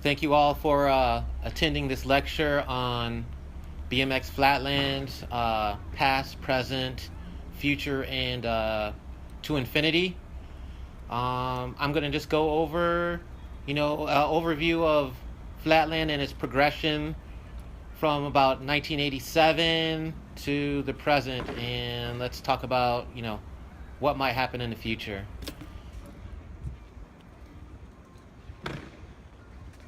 Thank you all for attending this lecture on BMX Flatland, past, present, future, and to infinity. I'm going to just go over, overview of Flatland and its progression from about 1987 to the present, and let's talk about, what might happen in the future.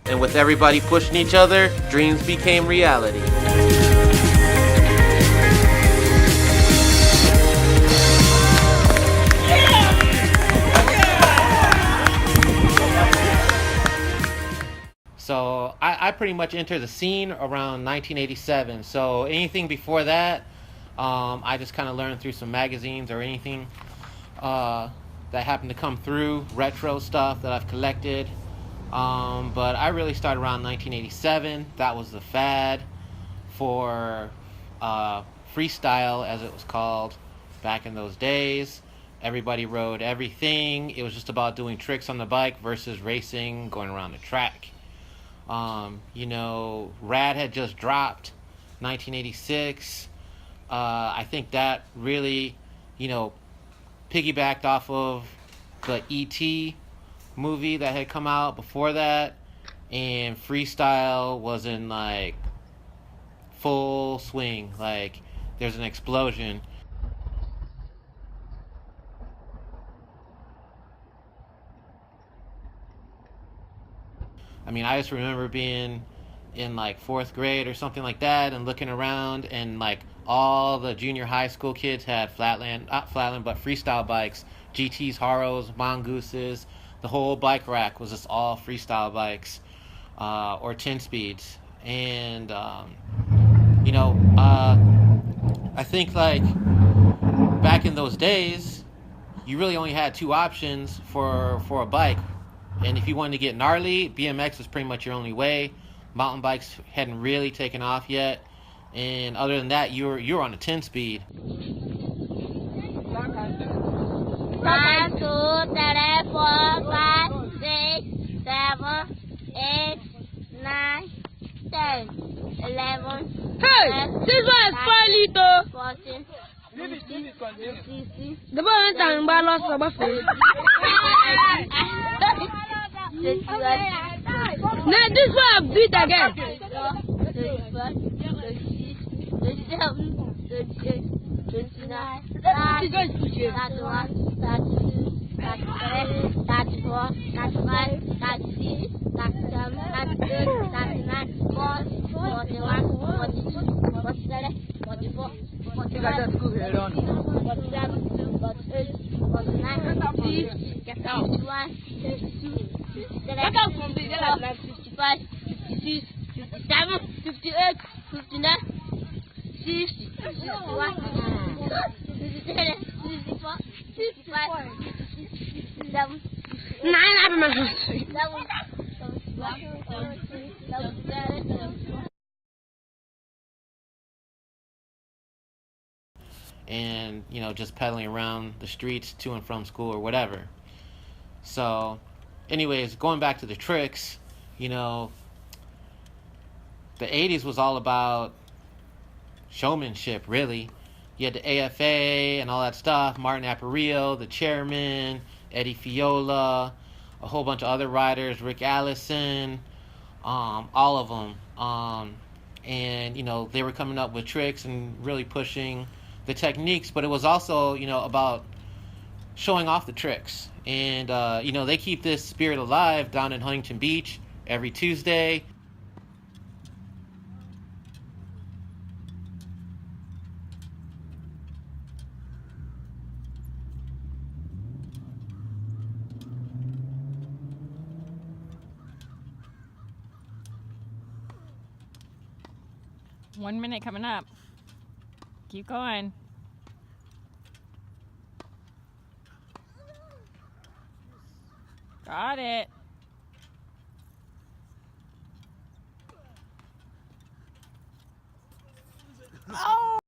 And with everybody pushing each other, dreams became reality. So I pretty much entered the scene around 1987. So anything before that, I just kind of learned through some magazines or anything that happened to come through, retro stuff that I've collected. But I really started around 1987. That was the fad for freestyle, as it was called back in those days. Everybody rode everything. It was just about doing tricks on the bike versus racing, going around the track. Rad had just dropped 1986. I think that really, piggybacked off of the E.T. movie that had come out before that, and freestyle was in like full swing. Like there's an explosion. I mean, I just remember being in like fourth grade or something like that and looking around, and like all the junior high school kids had not Flatland, but freestyle bikes, GTs, Haros, Mongooses. The whole bike rack was just all freestyle bikes, or 10 speeds. And, I think like back in those days, you really only had two options for a bike. And if you wanted to get gnarly, BMX was pretty much your only way. Mountain bikes hadn't really taken off yet. And other than that, you were on a 10 speed. 1, 2, 3, 4, 5, 6, 7, 8, 9, 10, 11. Hey, this one is 4 14, 15, 16. The boy went and lost the buffet. Now this one beat again. 35, 36, 37, 38, 29, 30, 31, 32, 33, 34, 35, 36, 37, 38, 39, 40, 41, 42, 43, 44, 45, 46, 47, 48, 49, 50, 51, 52, 53, 54, 55, 56, 57, 58, 59, 60, 61, 63, 64, 65, 66, 67, 67, and just pedaling around the streets to and from school or whatever. So anyways, going back to the tricks, the 80s was all about showmanship, really. You had the AFA and all that stuff, Martin Aparicio, the chairman, Eddie Fiola, a whole bunch of other riders, Rick Allison, all of them. And they were coming up with tricks and really pushing the techniques, but it was also, about showing off the tricks. And, they keep this spirit alive down in Huntington Beach every Tuesday. One minute coming up. Keep going. Got it. Oh!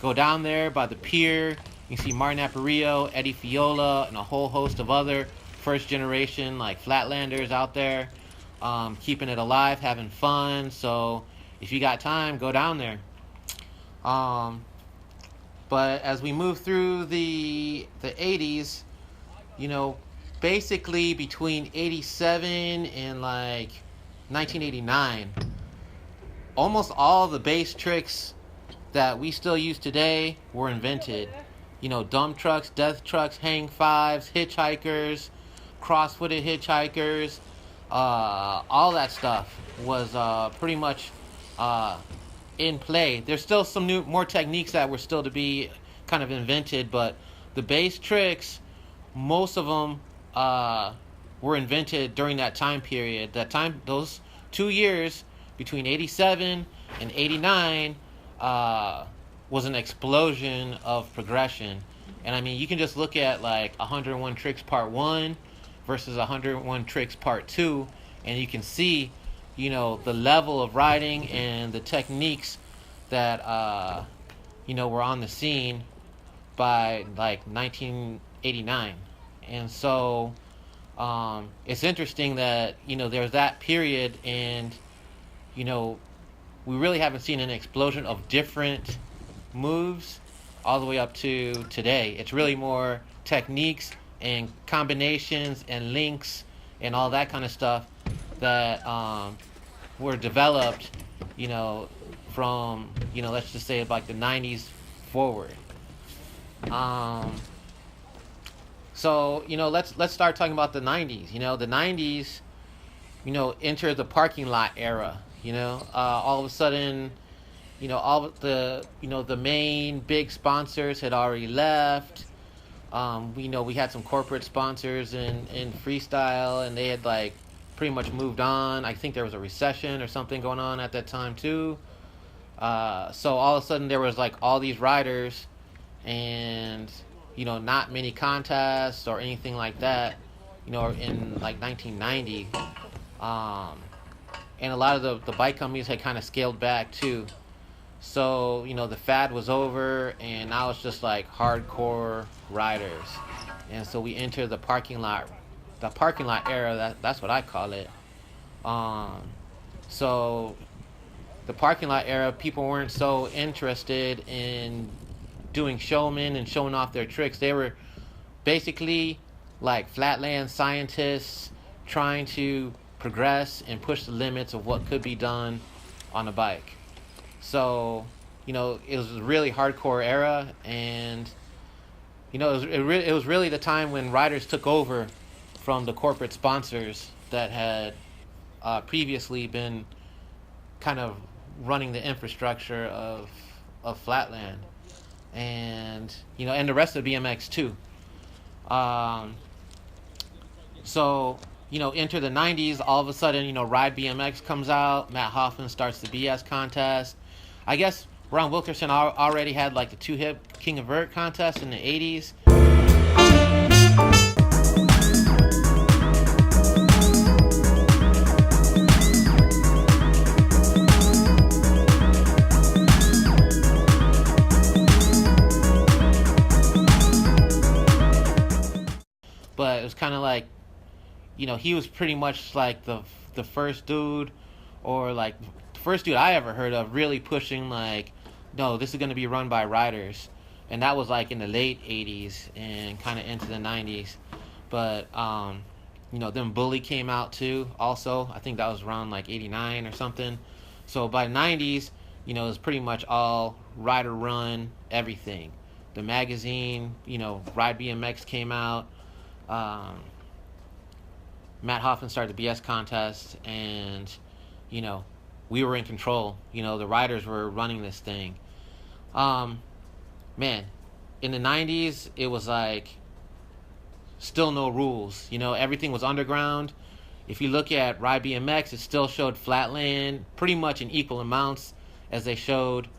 Go down there by the pier. You can see Martin Aparicio, Eddie Fiola, and a whole host of other first generation like Flatlanders out there, keeping it alive, having fun. So if you got time, go down there. But as we move through the 80s, you know, basically between 87 and like 1989, almost all the bass tricks that we still use today were invented. You know, dump trucks, death trucks, hang fives, hitchhikers, cross-footed hitchhikers, all that stuff was pretty much in play. There's still some more techniques that were still to be kind of invented, but the bass tricks, most of them were invented during that time period. Those 2 years between 87 and 89 was an explosion of progression. And I mean, you can just look at like 101 Tricks Part 1 versus 101 Tricks Part 2, and you can see, you know, the level of riding and the techniques that, you know, were on the scene by like 1989. And so it's interesting that, you know, there's that period, and, you know, we really haven't seen an explosion of different moves all the way up to today. It's really more techniques and combinations and links and all that kind of stuff that were developed, you know, from, you know, let's just say like the 90s forward. So, you know, let's start talking about the 90s. You know, the 90s, you know, entered the parking lot era. You know, all of a sudden, you know, all of the, you know, the main big sponsors had already left. We know we had some corporate sponsors in freestyle, and they had like pretty much moved on. I think there was a recession or something going on at that time too. So all of a sudden there was like all these riders, and, you know, not many contests or anything like that, you know, in like 1990. And a lot of the bike companies had kind of scaled back too. So, you know, the fad was over, and now it's just like hardcore riders. And so we enter the parking lot era. That's what I call it. So the parking lot era, people weren't so interested in doing showmen and showing off their tricks. They were basically like flatland scientists trying to progress and push the limits of what could be done on a bike. So, you know, it was a really hardcore era, and, you know, it was really the time when riders took over from the corporate sponsors that had previously been kind of running the infrastructure of Flatland, and, you know, and the rest of BMX too. So, you know, enter the 90s, all of a sudden, you know, Ride BMX comes out. Matt Huffman starts the BS contest. I guess Ron Wilkerson already had like the 2-hip King of Vert contest in the 80s. But it was kind of like, you know, he was pretty much like the first dude, or like the first dude I ever heard of really pushing like, no, this is going to be run by riders. And that was like in the late 80s and kind of into the 90s. But, you know, then Bully came out too also. I think that was around like 89 or something. So by the 90s, you know, it was pretty much all rider run everything. The magazine, you know, Ride BMX came out. Matt Hoffman started the BS contest, and, you know, we were in control. You know, the riders were running this thing. Man, in the 90s, it was like still no rules. You know, everything was underground. If you look at Ride BMX, it still showed Flatland pretty much in equal amounts as they showed,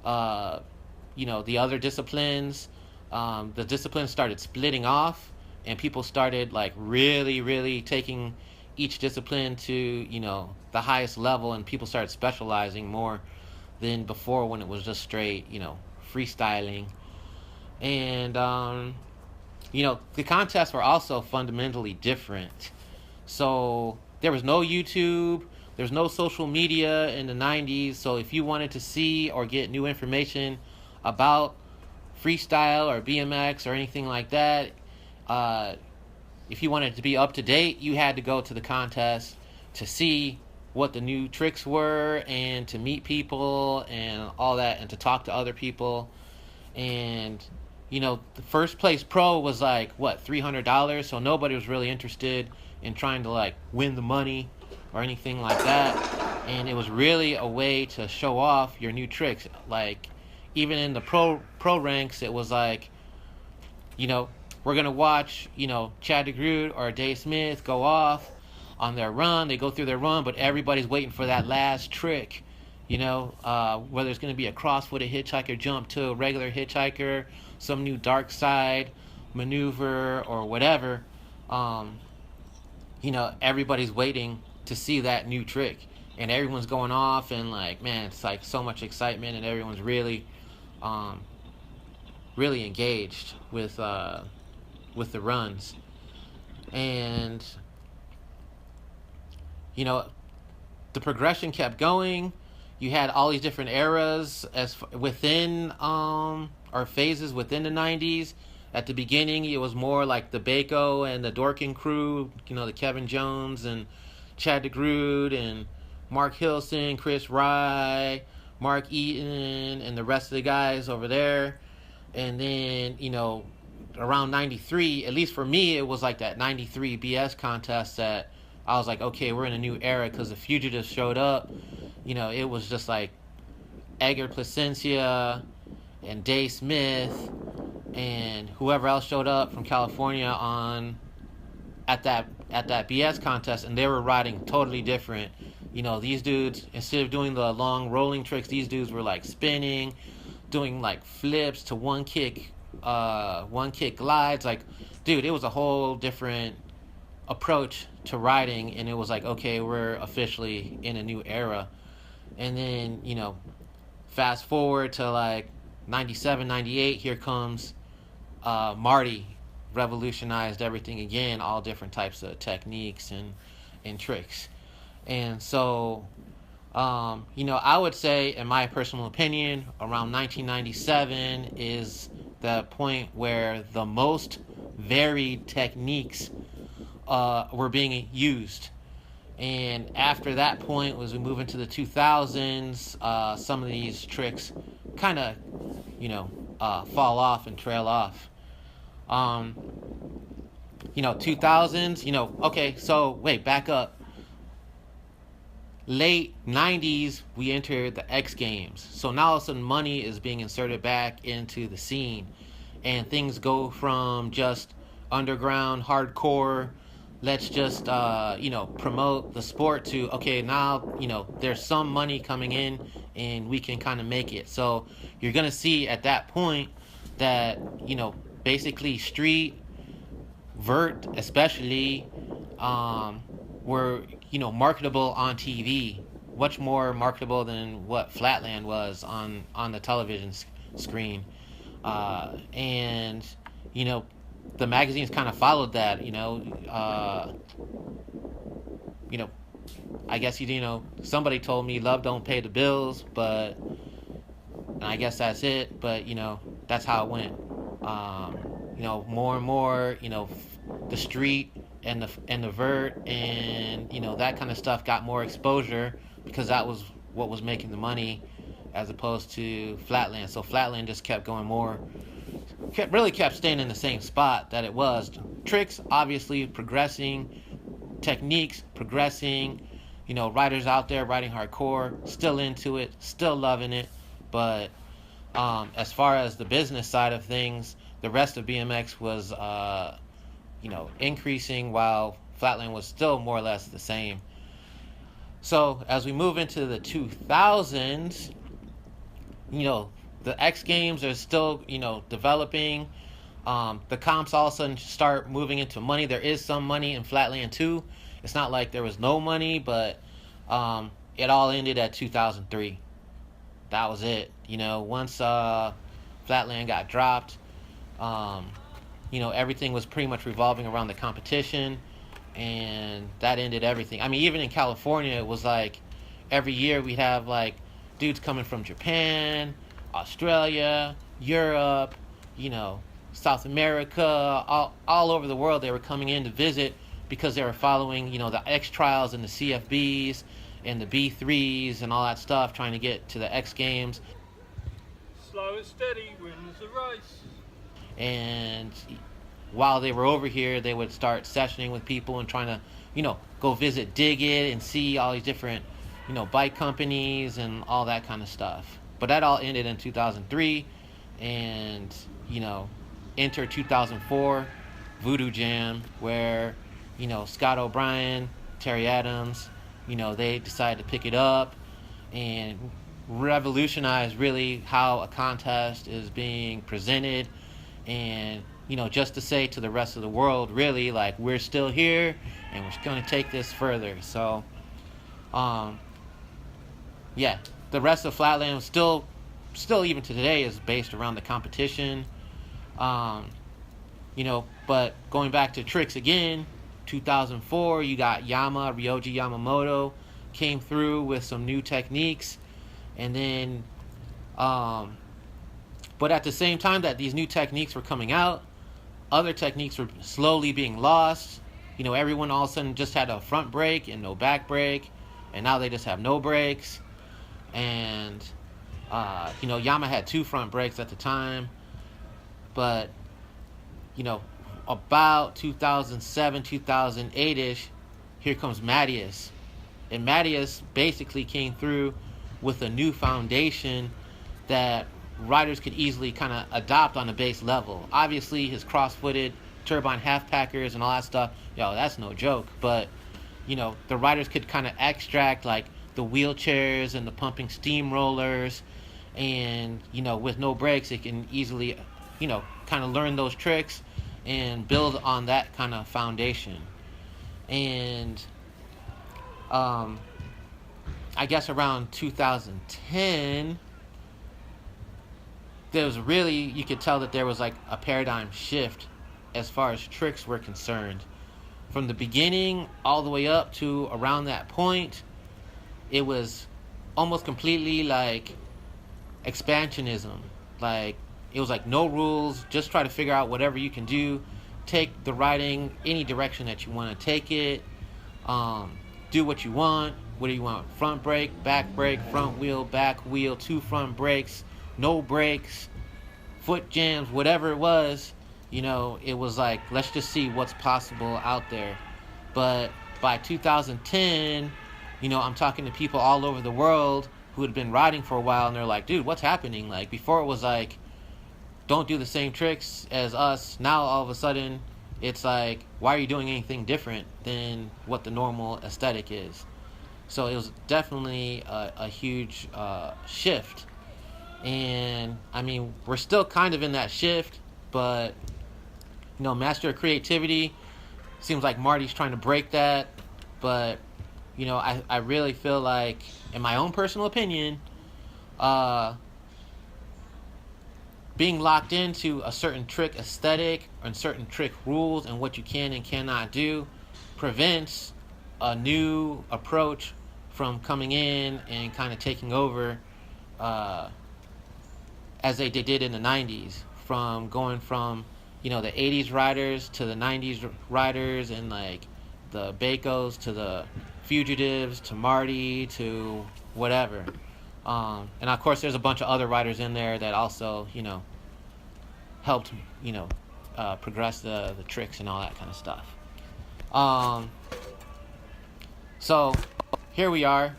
you know, the other disciplines. The disciplines started splitting off, and people started like really taking each discipline to, you know, the highest level, and people started specializing more than before when it was just straight, you know, freestyling. And, the contests were also fundamentally different. So there was no YouTube, there's no social media in the 90s. So if you wanted to see or get new information about freestyle or BMX or anything like that, if you wanted to be up to date, you had to go to the contest to see what the new tricks were and to meet people and all that and to talk to other people. And the first place pro was like $300, so nobody was really interested in trying to like win the money or anything like that. And it was really a way to show off your new tricks. Like even in the pro ranks, it was like, we're gonna watch Chad DeGroot or Dave Smith go off on their run. They go through their run, but everybody's waiting for that last trick. Whether it's gonna be a cross-footed hitchhiker jump to a regular hitchhiker, some new dark side maneuver or whatever. Everybody's waiting to see that new trick, and everyone's going off, and like, man, it's like so much excitement, and everyone's really engaged with the runs. And the progression kept going. You had all these different eras within or phases within the 90s. At the beginning, it was more like the Baco and the Dorkin crew, the Kevin Jones and Chad DeGroot and Mark Hilson, Chris Rye, Mark Eaton, and the rest of the guys over there. And then, around 93, at least for me, it was like that 93 BS contest that I was like, okay, we're in a new era, because the Fugitives showed up. It was just like Edgar Placencia and Dave Smith and whoever else showed up from California at that BS contest, and they were riding totally different. These dudes, instead of doing the long rolling tricks, these dudes were like spinning, doing like flips to one kick glides. Like, dude, it was a whole different approach to riding, and it was like, okay, we're officially in a new era. And then fast forward to like 97, 98, here comes Marty, revolutionized everything again, all different types of techniques and tricks. And so I would say, in my personal opinion, around 1997 is the point where the most varied techniques were being used. And after that point, as we move into the 2000s, some of these tricks kind of, fall off and trail off. 2000s, okay, so wait, back up. Late 90s, we entered the X Games. So now all of a sudden money is being inserted back into the scene. And things go from just underground, hardcore, let's just, promote the sport to, okay, now, there's some money coming in and we can kind of make it. So you're going to see at that point that, basically street, vert especially, were, marketable on TV, much more marketable than what Flatland was on the television screen. And, the magazines kind of followed that, I guess, somebody told me love don't pay the bills, and I guess that's it, but, that's how it went. More and more, the street and the vert and, that kind of stuff got more exposure because that was what was making the money as opposed to Flatland. So Flatland just kept going kept staying in the same spot that it was. Tricks obviously progressing, techniques progressing, riders out there riding hardcore, still into it, still loving it. But as far as the business side of things, the rest of BMX was increasing while Flatland was still more or less the same. So as we move into the 2000s, the X Games are still, developing. The comps all of a sudden start moving into money. There is some money in Flatland too. It's not like there was no money, but it all ended at 2003. That was it. Once Flatland got dropped. You know, everything was pretty much revolving around the competition, and that ended everything. I mean, even in California, it was like every year we'd have like dudes coming from Japan, Australia, Europe, you know, South America, all over the world. They were coming in to visit because they were following, you know, the X trials and the CFBs and the B3s and all that stuff, trying to get to the X Games. Slow and steady wins the race. And while they were over here, they would start sessioning with people and trying to, you know, go visit Dig It and see all these different, you know, bike companies and all that kind of stuff. But that all ended in 2003, and, you know, enter 2004, Voodoo Jam, where, you know, Scott O'Brien, Terry Adams, you know, they decided to pick it up and revolutionize really how a contest is being presented. And, you know, just to say to the rest of the world, really, like, we're still here and we're going to take this further. So, yeah, the rest of Flatland still even to today is based around the competition. You know, but going back to tricks again, 2004, you got Ryoji Yamamoto came through with some new techniques. And then, but at the same time that these new techniques were coming out, other techniques were slowly being lost. You know, everyone all of a sudden just had a front brake and no back brake, and now they just have no brakes. And, you know, Yamaha had 2 front brakes at the time. But, you know, about 2007, 2008-ish, here comes Mattias. And Mattias basically came through with a new foundation that riders could easily kind of adopt on a base level. Obviously, his cross-footed turbine half-packers and all that stuff, yo, that's no joke. But, you know, the riders could kind of extract, like, the wheelchairs and the pumping steamrollers. And, you know, with no brakes, it can easily, you know, kind of learn those tricks and build on that kind of foundation. And I guess around 2010, there was really, you could tell that there was like a paradigm shift as far as tricks were concerned. From the beginning all the way up to around that point, it was almost completely like expansionism. Like, it was like no rules, just try to figure out whatever you can do, take the riding any direction that you want to take it, do what you want. What do you want? Front brake, back brake, front wheel, back wheel, 2 front brakes, no brakes, foot jams, whatever it was. You know, it was like, let's just see what's possible out there. But by 2010, you know, I'm talking to people all over the world who had been riding for a while, and they're like, dude, what's happening? Like, before it was like, don't do the same tricks as us. Now all of a sudden it's like, why are you doing anything different than what the normal aesthetic is? So it was definitely a huge shift. And I mean, we're still kind of in that shift, but, you know, Master of Creativity, seems like Marty's trying to break that. But, you know, I really feel like, in my own personal opinion, being locked into a certain trick aesthetic and certain trick rules and what you can and cannot do prevents a new approach from coming in and kind of taking over, as they did in the 90s, from going from, you know, the 80s riders to the 90s riders, and like the Bacos to the Fugitives to Marty to whatever. And of course there's a bunch of other riders in there that also, you know, helped, you know, progress the tricks and all that kind of stuff. So here we are,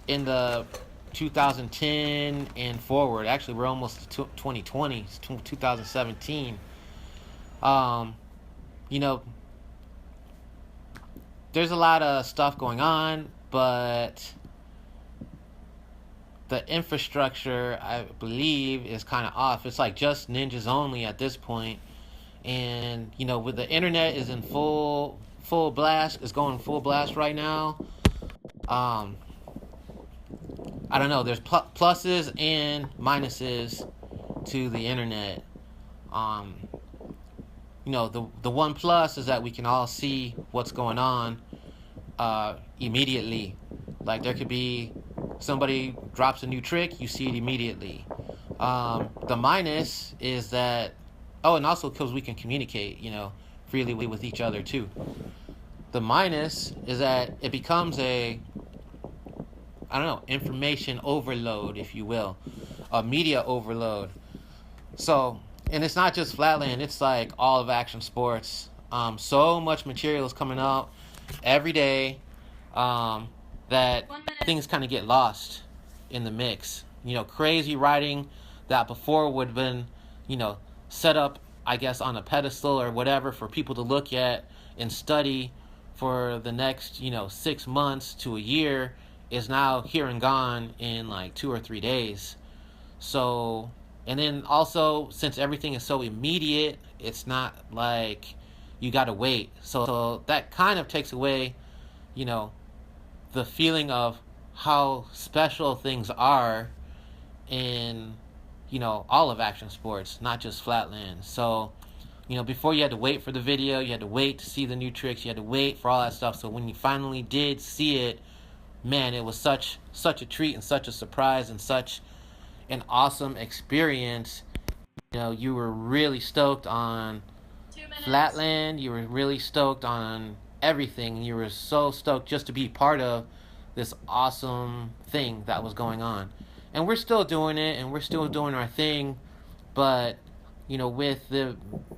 in the 2010 and forward. Actually, we're almost to 2020, it's 2017. You know, there's a lot of stuff going on, but the infrastructure, I believe, is kind of off. It's like just ninjas only at this point. And, you know, with the internet is in full blast, it's going full blast right now. I don't know. There's pluses and minuses to the internet. You know, the one plus is that we can all see what's going on immediately. Like there could be somebody drops a new trick, you see it immediately. The minus is that, oh, and also because we can communicate, you know, freely with each other too. The minus is that it becomes a, I don't know, information overload, if you will, a media overload. So, and it's not just Flatland, it's like all of action sports. So much material is coming out every day that things kind of get lost in the mix. You know, crazy writing that before would have been, you know, set up, I guess, on a pedestal or whatever for people to look at and study for the next, you know, 6 months to a year is now here and gone in like 2 or 3 days. So, and then also, since everything is so immediate, it's not like you gotta wait. So that kind of takes away, you know, the feeling of how special things are in, you know, all of action sports, not just Flatland. So, you know, before you had to wait for the video, you had to wait to see the new tricks, you had to wait for all that stuff. So when you finally did see it, man, it was such a treat and such a surprise and such an awesome experience. You know, you were really stoked on Flatland, you were really stoked on everything. You were so stoked just to be part of this awesome thing that was going on. And we're still doing it, and we're still doing our thing, but, you know, with the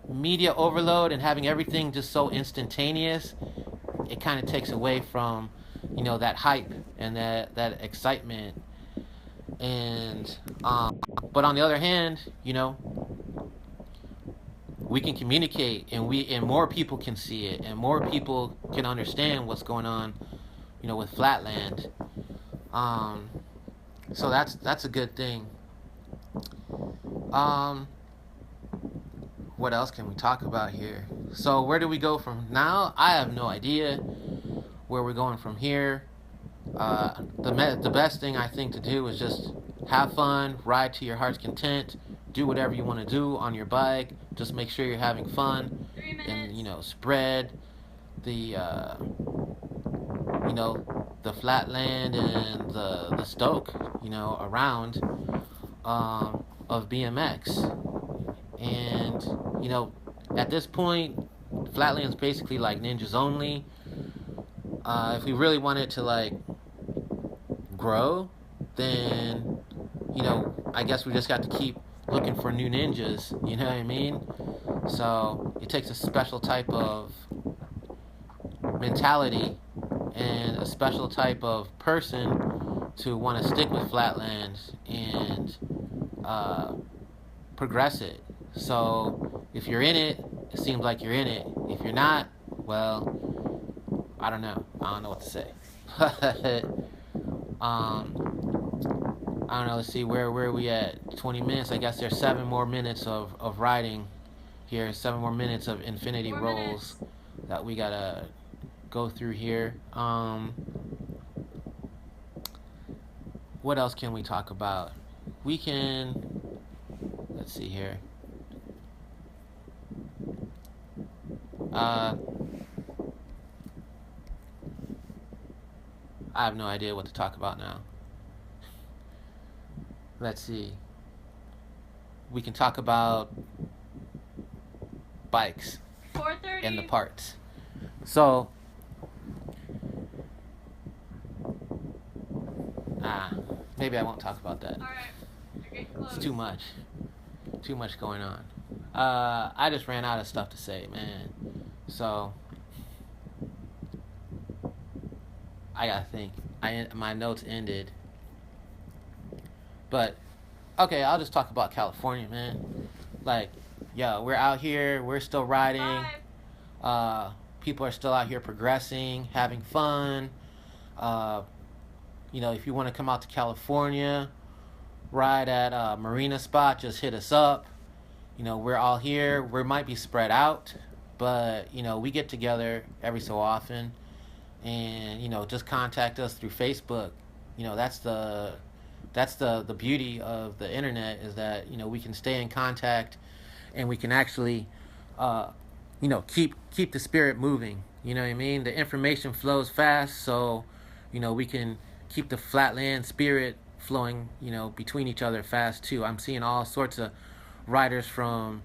media overload and having everything just so instantaneous, it kind of takes away from, you know, that hype and that excitement. And but on the other hand, you know, we can communicate, and more people can see it, and more people can understand what's going on, you know, with Flatland. So that's a good thing. What else can we talk about here? So where do we go from now? I have no idea where we're going from here. The best thing I think to do is just have fun, ride to your heart's content, do whatever you want to do on your bike. Just make sure you're having fun, and, you know, spread the you know, the Flatland and the stoke, you know, around of BMX. And, you know, at this point, Flatland's basically like ninjas only. If we really wanted to like grow, then, you know, I guess we just got to keep looking for new ninjas, you know what I mean? So it takes a special type of mentality and a special type of person to want to stick with Flatland and progress it. So if you're in it, it seems like you're in it. If you're not, well, I don't know what to say. I don't know, let's see, where are we at? 20 minutes. I guess there's 7 more minutes of riding here, 7 more minutes of infinity rolls that we gotta go through here. What else can we talk about? We can, let's see here. I have no idea what to talk about now. Let's see. We can talk about bikes and the parts. So, maybe I won't talk about that. It's too much going on. I just ran out of stuff to say, man. So I gotta think. My notes ended. But, okay, I'll just talk about California, man. Like, yo, we're out here, we're still riding. People are still out here progressing, having fun. You know, if you want to come out to California, ride at Marina Spot, just hit us up. You know, we're all here. We might be spread out, but, you know, we get together every so often. And, you know, just contact us through Facebook. You know, that's the that's the beauty of the internet, is that, you know, we can stay in contact, and we can actually, you know, keep the spirit moving. You know what I mean? The information flows fast, so, you know, we can keep the Flatland spirit flowing, you know, between each other fast too. I'm seeing all sorts of riders from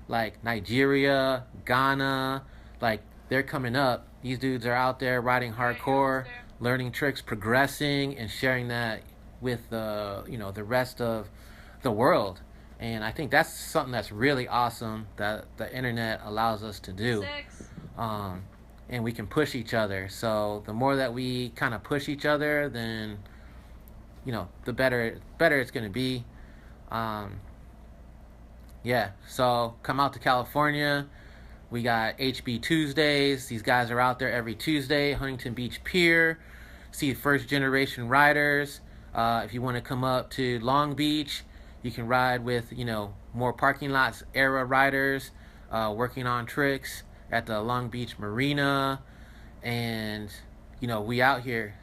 like Nigeria, Ghana, like they're coming up. These dudes are out there riding hardcore, learning tricks, progressing, and sharing that with the, you know, the rest of the world. And I think that's something that's really awesome that the internet allows us to do. And we can push each other. So the more that we kind of push each other, then, you know, the better it's going to be. Yeah, so come out to California. We got HB Tuesdays. These guys are out there every Tuesday, Huntington Beach Pier. See first generation riders. If you want to come up to Long Beach, you can ride with, you know, more parking lots era riders, working on tricks at the Long Beach Marina. And, you know, we out here.